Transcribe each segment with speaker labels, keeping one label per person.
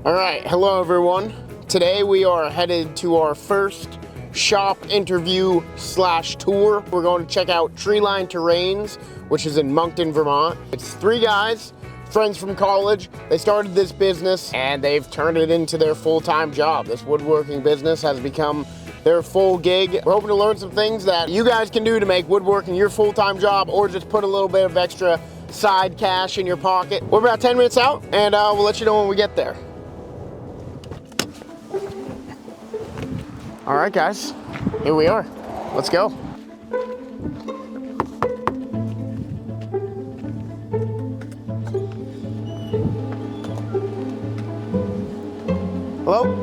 Speaker 1: All right, hello everyone. Today we are headed to our first shop interview / tour. We're going to check out Treeline Terrains, which is in Moncton, Vermont. It's 3 guys, friends from college. They started this business and they've turned it into their full-time job. This woodworking business has become their full gig. We're hoping to learn some things that you guys can do to make woodworking your full-time job, or just put a little bit of extra side cash in your pocket. We're about 10 minutes out and we'll let you know when we get there. All right, guys, here we are. Let's go. Hello?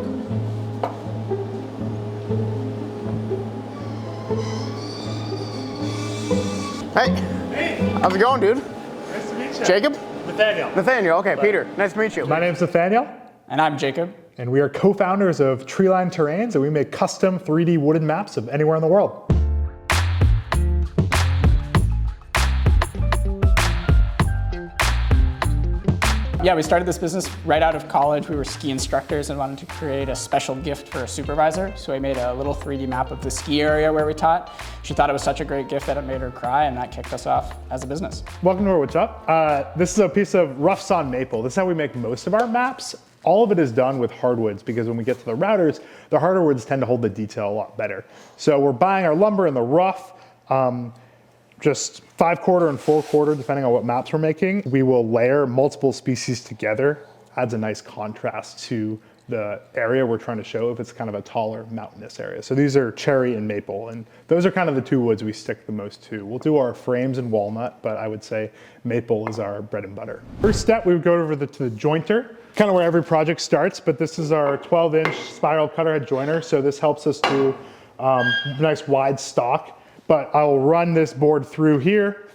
Speaker 1: Hey.
Speaker 2: Hey.
Speaker 1: How's it going, dude?
Speaker 2: Nice to meet you.
Speaker 1: Jacob?
Speaker 2: Nathaniel.
Speaker 1: Nathaniel, okay. Peter, nice to meet you.
Speaker 2: My name's Nathaniel.
Speaker 3: And I'm Jacob.
Speaker 2: And we are co-founders of Treeline Terrains, and we make custom 3D wooden maps of anywhere in the world.
Speaker 3: Yeah, we started this business right out of college. We were ski instructors and wanted to create a special gift for a supervisor. So we made a little 3D map of the ski area where we taught. She thought it was such a great gift that it made her cry, and that kicked us off as a business.
Speaker 2: Welcome to our What's Up. This is a piece of rough sawn maple. This is how we make most of our maps. All of it is done with hardwoods, because when we get to the routers, the harder woods tend to hold the detail a lot better. So we're buying our lumber in the rough, just 5/4 and 4/4, depending on what maps we're making. We will layer multiple species together. Adds a nice contrast to the area we're trying to show if it's kind of a taller mountainous area. So these are cherry and maple, and those are kind of the 2 woods we stick the most to. We'll do our frames in walnut, but I would say maple is our bread and butter. First step, we would go over to the jointer, kind of where every project starts, but this is our 12-inch spiral cutter head joiner. So this helps us do nice wide stock. But I'll run this board through here,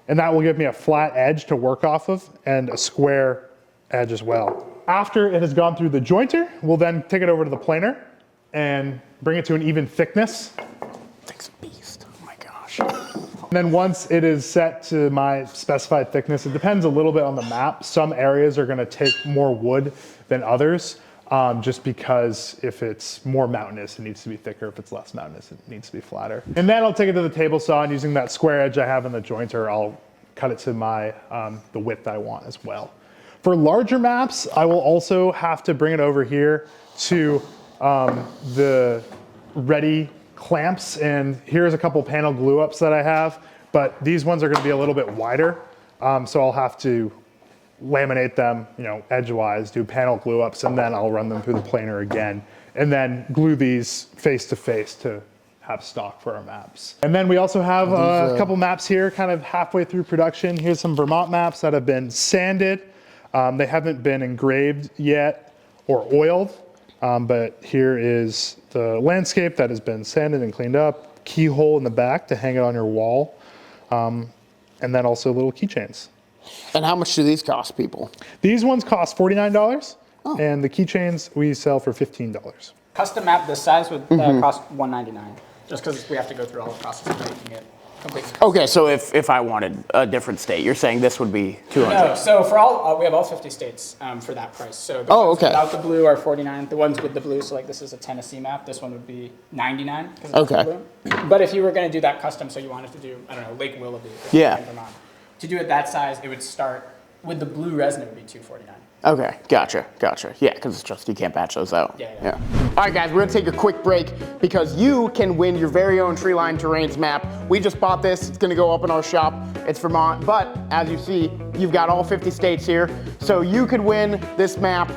Speaker 2: and that will give me a flat edge to work off of and a square edge as well. After it has gone through the jointer, we'll then take it over to the planer and bring it to an even thickness.
Speaker 1: Thing's a beast, oh my gosh.
Speaker 2: And then once it is set to my specified thickness, it depends a little bit on the map. Some areas are gonna take more wood than others. Just because if it's more mountainous, it needs to be thicker. If it's less mountainous, it needs to be flatter. And then I'll take it to the table saw, and using that square edge I have in the jointer, I'll cut it to my the width I want as well. For larger maps, I will also have to bring it over here to the ready clamps. And here's a couple panel glue ups that I have, but these ones are gonna be a little bit wider. So I'll have to laminate them, edgewise, do panel glue ups, and then I'll run them through the planer again, and then glue these face to face to have stock for our maps. And then we also have a couple maps here, kind of halfway through production. Here's some Vermont maps that have been sanded. They haven't been engraved yet or oiled, but here is the landscape that has been sanded and cleaned up, keyhole in the back to hang it on your wall, and then also little keychains.
Speaker 1: And how much do these cost people?
Speaker 2: These ones cost $49, and the keychains we sell for $15.
Speaker 3: Custom map this size would cost $199, just because we have to go through all the process of making it completely custom.
Speaker 1: Okay, so if I wanted a different state, you're saying this would be $200?
Speaker 3: No, so for we have all 50 states for that price. So the ones without the blue are $49. The ones with the blue, so like this is a Tennessee map, this one would be $99.
Speaker 1: Okay.
Speaker 3: Blue. But if you were going to do that custom, so you wanted to do, I don't know, Lake Willoughby in Vermont. To do it that size, it would start with the blue resin. It would be $249.
Speaker 1: Okay, gotcha. Yeah, because it's just you can't batch those out.
Speaker 3: Yeah.
Speaker 1: All right, guys, we're gonna take a quick break because you can win your very own Treeline Terrains map. We just bought this. It's gonna go up in our shop. It's Vermont, but as you see, you've got all 50 states here, so you could win this map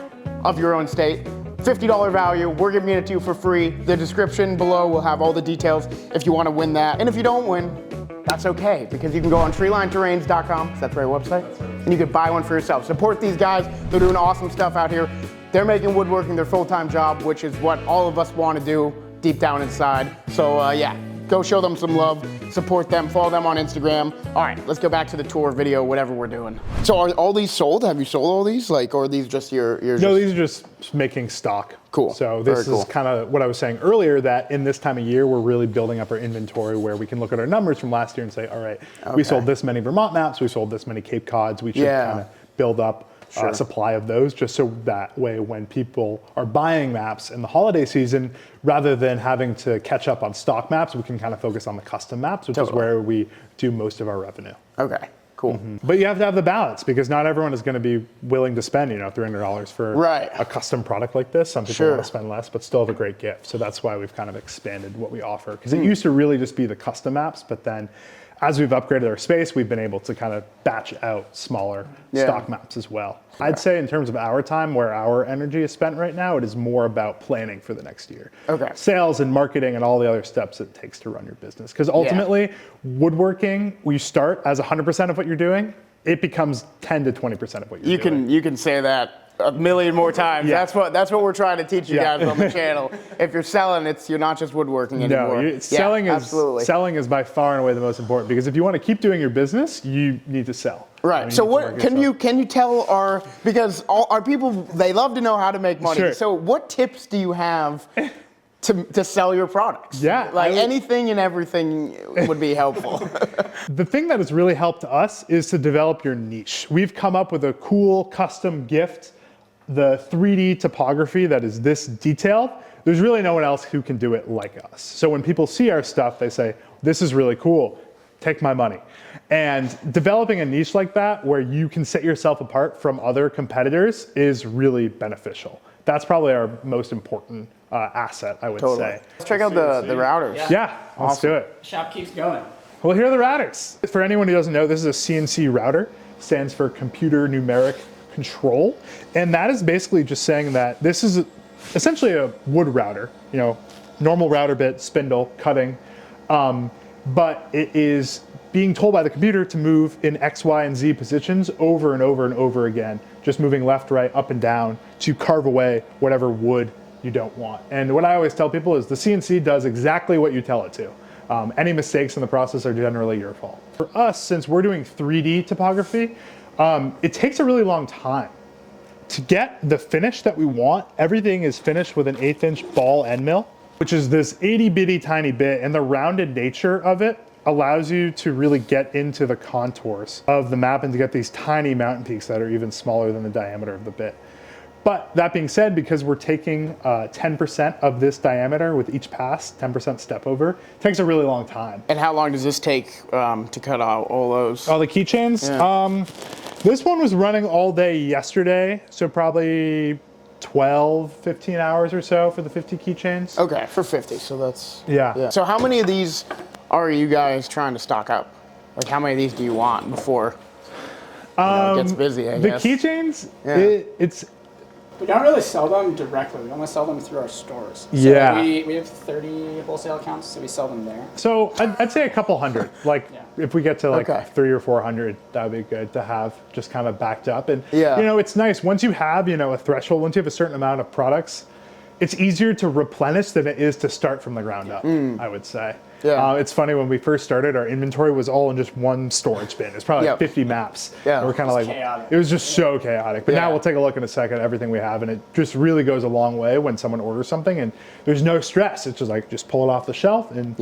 Speaker 1: of your own state. $50 value. We're giving it to you for free. The description below will have all the details if you want to win that. And if you don't win, that's okay, because you can go on treelineterrains.com, is that the right website? And you can buy one for yourself. Support these guys, they're doing awesome stuff out here. They're making woodworking their full-time job, which is what all of us want to do deep down inside. So yeah, go show them some love, support them, follow them on Instagram. All right, let's go back to the tour video, whatever we're doing. So are all these sold? Have you sold all these? Like, or are these just your
Speaker 2: No, these are just making stock.
Speaker 1: Cool.
Speaker 2: So this is kind of what I was saying earlier, that in this time of year, we're really building up our inventory where we can look at our numbers from last year and say, all right, we sold this many Vermont maps, we sold this many Cape Cods, we should kind of build up supply of those, just so that way when people are buying maps in the holiday season, rather than having to catch up on stock maps, we can kind of focus on the custom maps, which is where we do most of our revenue.
Speaker 1: Okay, cool.
Speaker 2: But you have to have the balance, because not everyone is going to be willing to spend, you know, $300 for a custom product like this. Some people want to spend less, but still have a great gift. So that's why we've kind of expanded what we offer, because it used to really just be the custom maps, but then as we've upgraded our space, we've been able to kind of batch out smaller stock maps as well. I'd say in terms of our time, where our energy is spent right now, it is more about planning for the next year. Sales and marketing and all the other steps it takes to run your business. Because ultimately, woodworking, when you start as 100% of what you're doing, it becomes 10 to 20% of what you're doing.
Speaker 1: You can say that a million more times. That's what we're trying to teach you guys on the channel. If you're selling, you're not just woodworking anymore.
Speaker 2: No, selling is by far and away the most important, because if you want to keep doing your business, you need to sell.
Speaker 1: Right. So what can you tell because our people, they love to know how to make money. So what tips do you have to sell your products? Like anything and everything would be helpful.
Speaker 2: The thing that has really helped us is to develop your niche. We've come up with a cool custom gift, the 3D topography that is this detailed. There's really no one else who can do it like us. So when people see our stuff, they say, this is really cool, take my money. And developing a niche like that, where you can set yourself apart from other competitors, is really beneficial. That's probably our most important asset, I would say.
Speaker 1: Let's check out the routers.
Speaker 2: Yeah, let's do it.
Speaker 3: Shop keeps going.
Speaker 2: Well, here are the routers. For anyone who doesn't know, this is a CNC router. Stands for Computer Numeric Control. And that is basically just saying that this is essentially a wood router, you know, normal router bit, spindle, cutting, but it is being told by the computer to move in X, Y, and Z positions over and over and over again, just moving left, right, up and down to carve away whatever wood you don't want. And what I always tell people is the CNC does exactly what you tell it to. Any mistakes in the process are generally your fault. For us, since we're doing 3D topography, it takes a really long time. To get the finish that we want, everything is finished with an 1/8" ball end mill, which is this itty bitty tiny bit, and the rounded nature of it allows you to really get into the contours of the map and to get these tiny mountain peaks that are even smaller than the diameter of the bit. But that being said, because we're taking 10% of this diameter with each pass, 10% step over, it takes a really long time.
Speaker 1: And how long does this take to cut out all those?
Speaker 2: All the keychains? This one was running all day yesterday, so probably 12, 15 hours or so for the 50 keychains.
Speaker 1: Okay, for 50, so that's...
Speaker 2: Yeah.
Speaker 1: So how many of these are you guys trying to stock up? Like how many of these do you want before it gets busy, I guess?
Speaker 2: The keychains,
Speaker 3: we don't really sell them directly. We only sell them through our stores. So we have 30 wholesale accounts, so we sell them there.
Speaker 2: So I'd say a couple hundred. Like if we get to like 300 or 400, that would be good to have just kind of backed up. And you know, it's nice once you have, you know, a threshold, once you have a certain amount of products, it's easier to replenish than it is to start from the ground up, I would say. It's funny, when we first started, our inventory was all in just one storage bin. It's probably like 50 maps. And we're kind of like,
Speaker 3: chaotic.
Speaker 2: It was just so chaotic. But now we'll take a look in a second at everything we have, and it just really goes a long way when someone orders something and there's no stress. It's just like, just pull it off the shelf and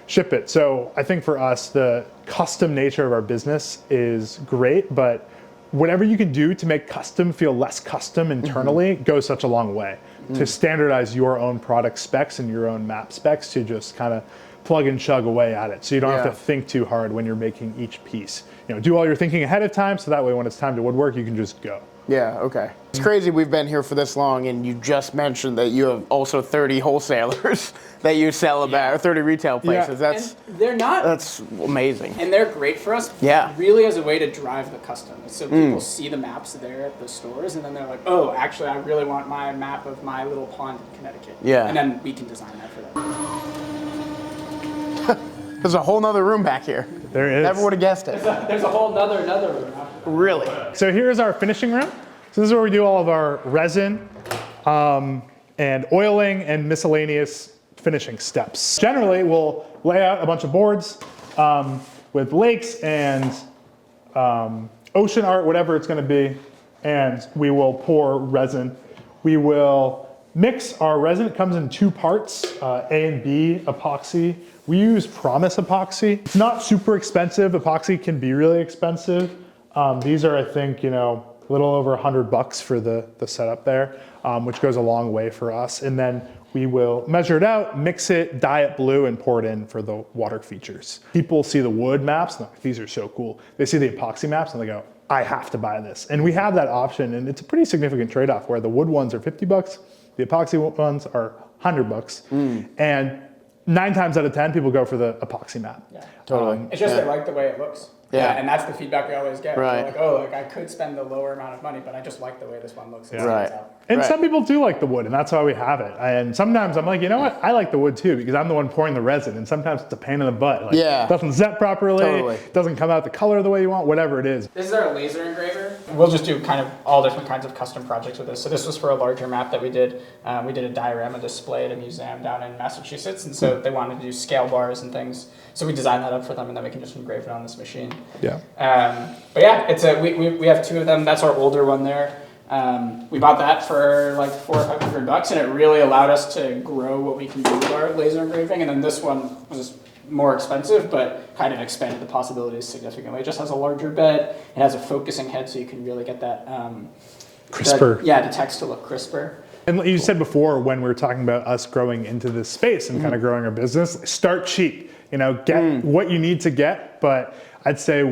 Speaker 2: ship it. So I think for us, the custom nature of our business is great, but whatever you can do to make custom feel less custom internally goes such a long way. To standardize your own product specs and your own map specs, to just kind of plug and chug away at it. So you don't have to think too hard when you're making each piece. You know, do all your thinking ahead of time, so that way when it's time to woodwork, you can just go.
Speaker 1: It's crazy we've been here for this long, and you just mentioned that you have also 30 wholesalers that you sell about, or 30 retail places.
Speaker 3: And they're not...
Speaker 1: That's amazing.
Speaker 3: And they're great for us, really as a way to drive the custom. So people see the maps there at the stores, and then they're like, oh, actually, I really want my map of my little pond in Connecticut. And then we can design that for them.
Speaker 1: There's a whole nother room back here.
Speaker 2: There is.
Speaker 1: Never would have guessed it.
Speaker 3: There's a whole nother room.
Speaker 1: Really?
Speaker 2: So here's our finishing room. So this is where we do all of our resin and oiling and miscellaneous finishing steps. Generally, we'll lay out a bunch of boards with lakes and ocean art, whatever it's going to be, and we will pour resin. We will mix our resin. It comes in 2 parts, A and B epoxy. We use Promise epoxy. It's not super expensive. Epoxy can be really expensive. These are, I think, you know, a little over $100 for the setup there, which goes a long way for us. And then we will measure it out, mix it, dye it blue, and pour it in for the water features. People see the wood maps, and they're like, these are so cool. They see the epoxy maps and they go, I have to buy this. And we have that option, and it's a pretty significant trade-off where the wood ones are $50, the epoxy ones are $100. And 9 times out of 10, people go for the epoxy map.
Speaker 3: Yeah,
Speaker 1: totally.
Speaker 3: It's just they like the way it looks.
Speaker 1: Yeah.
Speaker 3: And that's the feedback we always get.
Speaker 1: Right.
Speaker 3: We're like, oh, like I could spend the lower amount of money, but I just like the way this one looks. And
Speaker 1: Right.
Speaker 3: stands out.
Speaker 2: And some people do like the wood, and that's why we have it. And sometimes I'm like, you know what? I like the wood too, because I'm the one pouring the resin, and sometimes it's a pain in the butt. Like,
Speaker 1: Yeah.
Speaker 2: it doesn't set properly,
Speaker 1: Totally.
Speaker 2: doesn't come out the color the way you want, whatever it is.
Speaker 3: This is our laser engraver. We'll just do kind of all different kinds of custom projects with this. So this was for a larger map that we did. We did a diorama display at a museum down in Massachusetts, and so they wanted to do scale bars and things. So we designed that up for them, and then we can just engrave it on this machine.
Speaker 2: Yeah.
Speaker 3: But yeah, it's we have 2 of them. That's our older one there. We bought that for like $400 or $500, and it really allowed us to grow what we can do with our laser engraving. And then this one was more expensive, but kind of expanded the possibilities significantly. It just has a larger bed. It has a focusing head, so you can really get that
Speaker 2: Crisper.
Speaker 3: the text to look crisper.
Speaker 2: And like you said before, when we were talking about us growing into this space and kind of growing our business, start cheap. You know, get what you need to get, but I'd say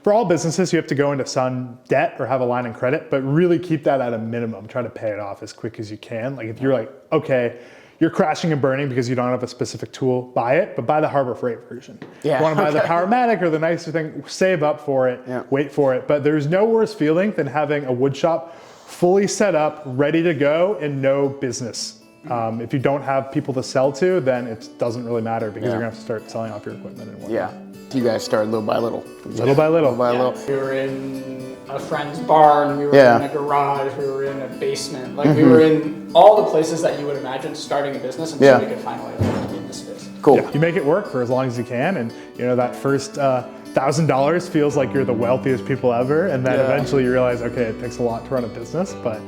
Speaker 2: for all businesses, you have to go into some debt or have a line of credit, but really keep that at a minimum. Try to pay it off as quick as you can. Like if you're like, okay, you're crashing and burning because you don't have a specific tool, buy it, but buy the Harbor Freight version.
Speaker 1: Yeah,
Speaker 2: If you want to buy the Powermatic or the nicer thing, save up for it, wait for it. But there's no worse feeling than having a wood shop fully set up, ready to go, and no business. If you don't have people to sell to, then it doesn't really matter because you're gonna have to start selling off your equipment and whatnot.
Speaker 1: Yeah. You guys started little by little.
Speaker 2: Little by little.
Speaker 3: We were in a friend's barn, we were in a garage, we were in a basement. Like we were in all the places that you would imagine starting a business until we could finally be in this space.
Speaker 1: Cool.
Speaker 2: Yeah, you make it work for as long as you can, and you know that first $1,000 feels like you're the wealthiest people ever, and then eventually you realize, okay, it takes a lot to run a business, but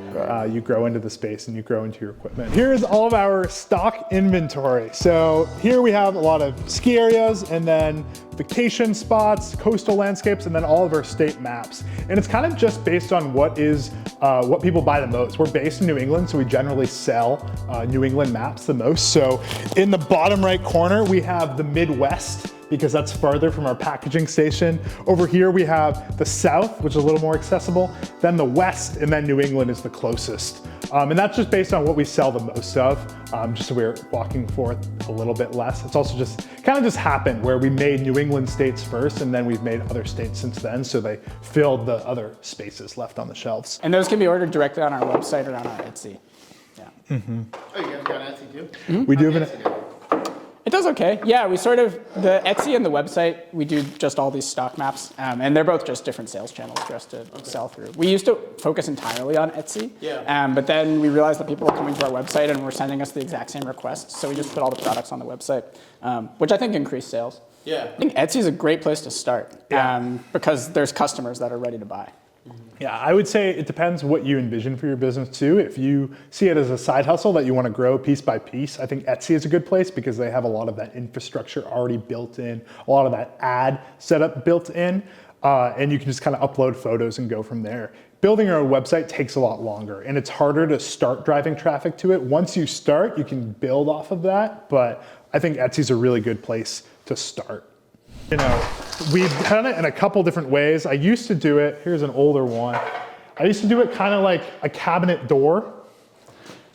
Speaker 2: you grow into the space and you grow into your equipment. Here's all of our stock inventory. So here we have a lot of ski areas, and then vacation spots, coastal landscapes, and then all of our state maps. And it's kind of just based on what people buy the most. We're based in New England, so we generally sell New England maps the most. So in the bottom right corner, we have the Midwest, because that's farther from our packaging station. Over here we have the South, which is a little more accessible, then the West, and then New England is the closest. And that's just based on what we sell the most of, just so we're walking forth a little bit less. It's also just kind of just happened where we made New England states first, and then we've made other states since then, so they filled the other spaces left on the shelves.
Speaker 3: And those can be ordered directly on our website or on our Etsy. Yeah.
Speaker 1: Oh, you guys got an Etsy too?
Speaker 2: We do have
Speaker 3: It does okay. Yeah, we sort of, the Etsy and the website, we do just all these stock maps, and they're both just different sales channels for us to sell through. We used to focus entirely on Etsy, but then we realized that people were coming to our website and were sending us the exact same requests, so we just put all the products on the website, which I think increased sales.
Speaker 1: Yeah.
Speaker 3: I think Etsy is a great place to start, because there's customers that are ready to buy.
Speaker 2: Yeah, I would say it depends what you envision for your business too. If you see it as a side hustle that you want to grow piece by piece, I think Etsy is a good place because they have a lot of that infrastructure already built in, a lot of that ad setup built in, and you can just kind of upload photos and go from there. Building your own website takes a lot longer, and it's harder to start driving traffic to it. Once you start, you can build off of that, but I think Etsy's a really good place to start. You know, we've done it in a couple different ways. I used to do it, here's an older one. I used to do it kind of like a cabinet door.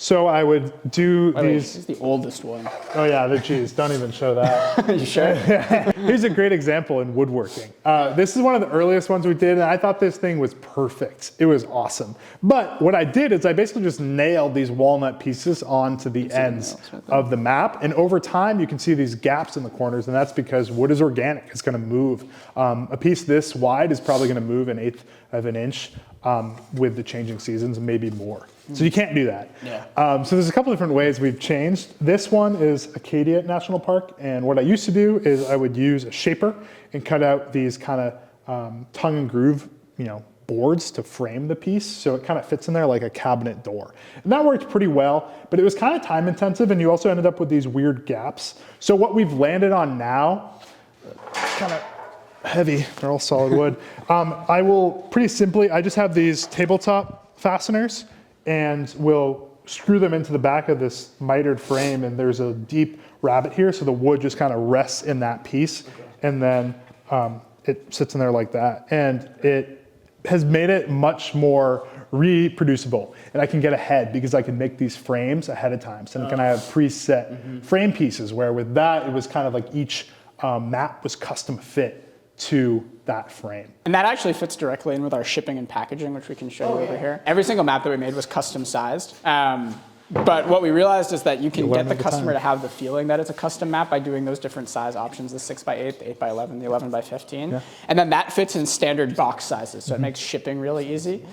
Speaker 2: So I would do these.
Speaker 3: This is the oldest one.
Speaker 2: Oh yeah, geez, don't even show that.
Speaker 3: You sure?
Speaker 2: Here's a great example in woodworking. This is one of the earliest ones we did, and I thought this thing was perfect. It was awesome. But what I did is I basically just nailed these walnut pieces onto the ends of the map, and over time you can see these gaps in the corners, and that's because wood is organic. It's going to move. A piece this wide is probably going to move 1/8 of an inch with the changing seasons, and maybe more. So you can't do that.
Speaker 3: Yeah.
Speaker 2: So there's a couple different ways we've changed. This one is Acadia National Park, and what I used to do is I would use a shaper and cut out these kind of tongue and groove, boards to frame the piece, so it kind of fits in there like a cabinet door. And that worked pretty well, but it was kind of time intensive, and you also ended up with these weird gaps. So what we've landed on now, kind of heavy. They're all solid wood. I will pretty simply, I just have these tabletop fasteners and we'll screw them into the back of this mitered frame, and there's a deep rabbet here, so the wood just kind of rests in that piece, and then it sits in there like that. And it has made it much more reproducible, and I can get ahead because I can make these frames ahead of time. So I have preset frame pieces, where with that, it was kind of like each map was custom fit to that frame.
Speaker 3: And that actually fits directly in with our shipping and packaging, which we can show you over here. Every single map that we made was custom sized. But what we realized is that you can get the customer to have the feeling that it's a custom map by doing those different size options, the 6x8, the 8x11, the 11x15. Yeah. And then that fits in standard box sizes, so it makes shipping really easy.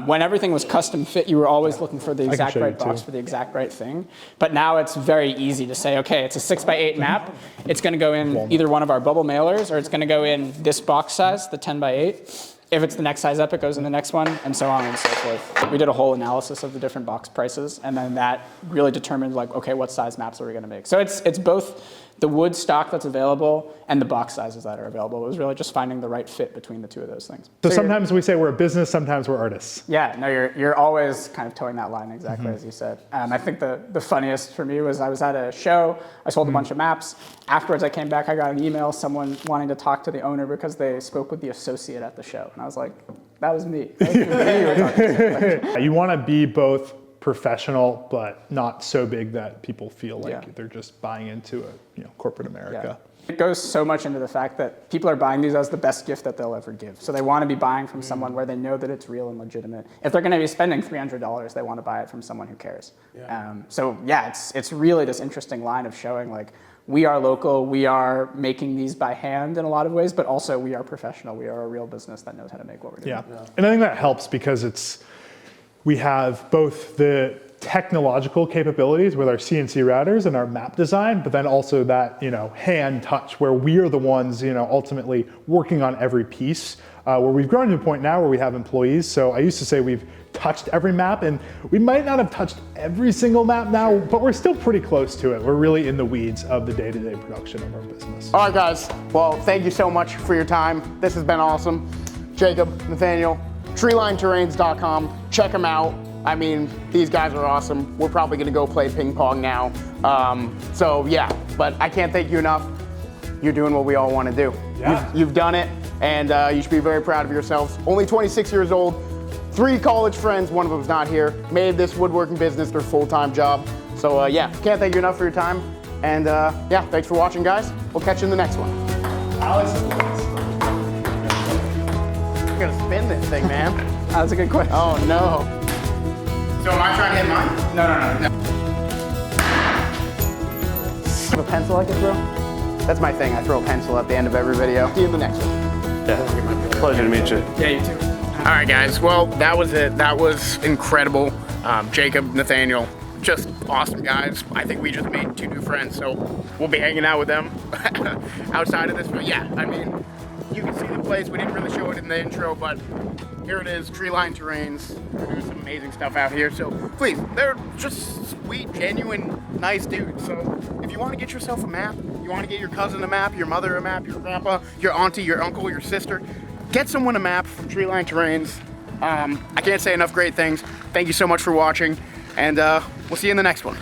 Speaker 3: When everything was custom fit, you were always looking for the exact right box for the exact right thing. But now it's very easy to say, okay, it's a 6x8 map. It's going to go in either one of our bubble mailers, or it's going to go in this box size, the 10x8. If it's the next size up, it goes in the next one, and so on and so forth. We did a whole analysis of the different box prices, and then that really determined, like, okay, what size maps are we going to make? So it's both the wood stock that's available and the box sizes that are available. It was really just finding the right fit between the two of those things.
Speaker 2: So sometimes we say we're a business, sometimes we're artists.
Speaker 3: Yeah, no, you're always kind of towing that line exactly as you said. I think the funniest for me was I was at a show, I sold a bunch of maps. Afterwards I came back, I got an email, someone wanting to talk to the owner because they spoke with the associate at the show. And I was like, that was me. That was me you were talking to.
Speaker 2: You want to be both professional, but not so big that people feel like they're just buying into a corporate America.
Speaker 3: Yeah. It goes so much into the fact that people are buying these as the best gift that they'll ever give. So they want to be buying from someone where they know that it's real and legitimate. If they're going to be spending $300, they want to buy it from someone who cares. Yeah. So yeah, it's really this interesting line of showing, like, we are local, we are making these by hand in a lot of ways, but also we are professional. We are a real business that knows how to make what we're doing.
Speaker 2: Yeah. And I think that helps because we have both the technological capabilities with our CNC routers and our map design, but then also that hand touch where we are the ones ultimately working on every piece. Where we've grown to a point now where we have employees. So I used to say we've touched every map, and we might not have touched every single map now, but we're still pretty close to it. We're really in the weeds of the day-to-day production of our business.
Speaker 1: All right, guys. Well, thank you so much for your time. This has been awesome. Jacob, Nathaniel, TreelineTerrains.com. Check them out. I mean, these guys are awesome. We're probably gonna go play ping pong now. So yeah, but I can't thank you enough. You're doing what we all wanna do.
Speaker 2: Yeah.
Speaker 1: You've done it, and you should be very proud of yourselves. Only 26 years old, 3 college friends, one of them's not here, made this woodworking business their full-time job. So yeah, can't thank you enough for your time. And yeah, thanks for watching, guys. We'll catch you in the next one.
Speaker 2: Alex,
Speaker 1: I'm gonna spin this thing, man.
Speaker 3: That's a good question.
Speaker 1: Oh no. So am I trying to hit mine?
Speaker 3: No.
Speaker 1: Have a pencil I can throw? That's my thing. I throw a pencil at the end of every video. See you in the next one.
Speaker 4: Yeah. Pleasure to meet you.
Speaker 3: Yeah, you too.
Speaker 1: All right, guys. Well, that was it. That was incredible. Jacob, Nathaniel, just awesome guys. I think we just made 2 new friends, so we'll be hanging out with them outside of this. But yeah, I mean, you can see the place. We didn't really show it in the intro, but here it is, Treeline Terrains. We're doing some amazing stuff out here. So please, they're just sweet, genuine, nice dudes. So if you want to get yourself a map, you want to get your cousin a map, your mother a map, your grandpa, your auntie, your uncle, your sister, get someone a map from Treeline Terrains. I can't say enough great things. Thank you so much for watching, and we'll see you in the next one.